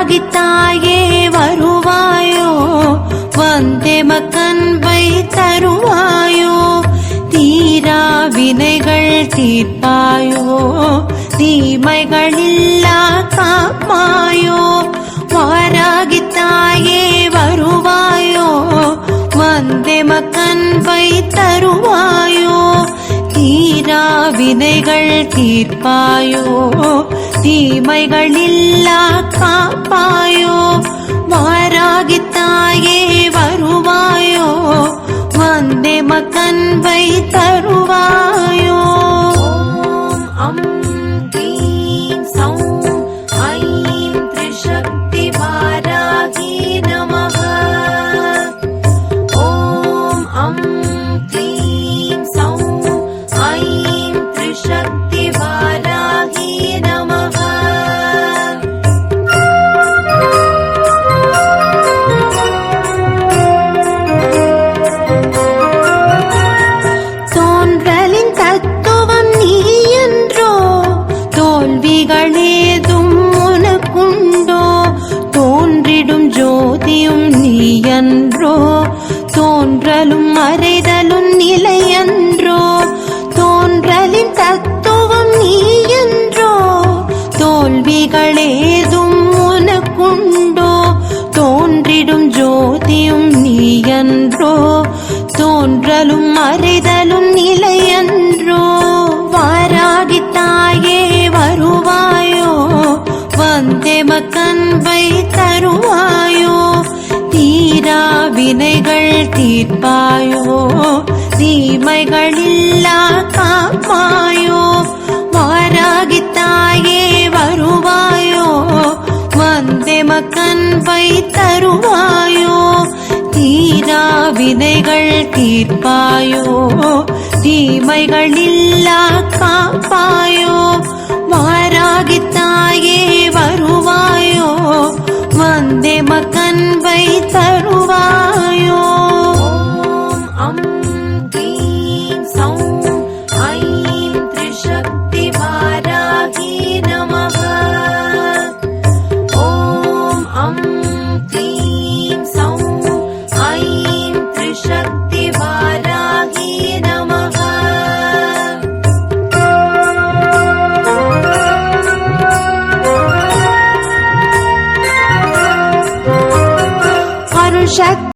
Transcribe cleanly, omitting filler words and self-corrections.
வாராகி தாயே வருவாயோ, வந்தெமக்கன்பை தருவாயோ, தீரா வினைகள் தீர்ப்பாயோ, தீமைகளில்லா காப்பாயோ. வாராகி தாயே வருவாயோ, வந்தெமக்கன்பை தருவாயோ, தீரா வினைகள் தீர்ப்பாயோ, தீமைகளில்லா காப்பாயோ. வாராகி தாயே வருவாயோ, வந்தெமக்கன்பை தருவாயோ. ஓம் க்ளீம் சௌம் ஐம் த்ரிசக்தி வாராகி நமः. ஓம் க்ளீம் சௌம் ஐம் த்ரிசக்தி வாராகி நமः. தோன்றலின் தத்துவம் நீ என்றோ, தோல்விகளேதும் உனக்குண்டோ, தோன்றிடும் ஜோதியும் நீ என்றோ, தோன்றலும் மறைதலும் நிலையன்றோ. தோன்றலின் தத்துவம் நீ என்றோ, தோல்விகளேதும் உனக்குண்டோ, தோன்றிடும் ஜோதியும் நீ என்றோ, தோன்றலும் மறைதலும் நிலையன்றோ. வாராகி தாயே வருவாயோ, வந்தெமக்கன்பை தருவாயோ, தீரா வினைகள் தீர்ப்பாயோ, தீமைகளில்லா காப்பாயோ. வாராகி தாயே வருவாயோ, வந்தெமக்கன்பை தருவாயோ, தீரா வினைகள் தீர்ப்பாயோ, தீமைகளில்லா காப்பாயோ. வாராகி தாயே வருவாயோ, வந்தெமக்கன்பை தருவாயோ. ஓம் க்ளீம் சௌம் ஐம் த்ரிசக்தி வாராகி நமः. ஓம் க்ளீம் சௌம் ஐம் த்ரிசக்தி வாராகி நமः. அருள் சக்தி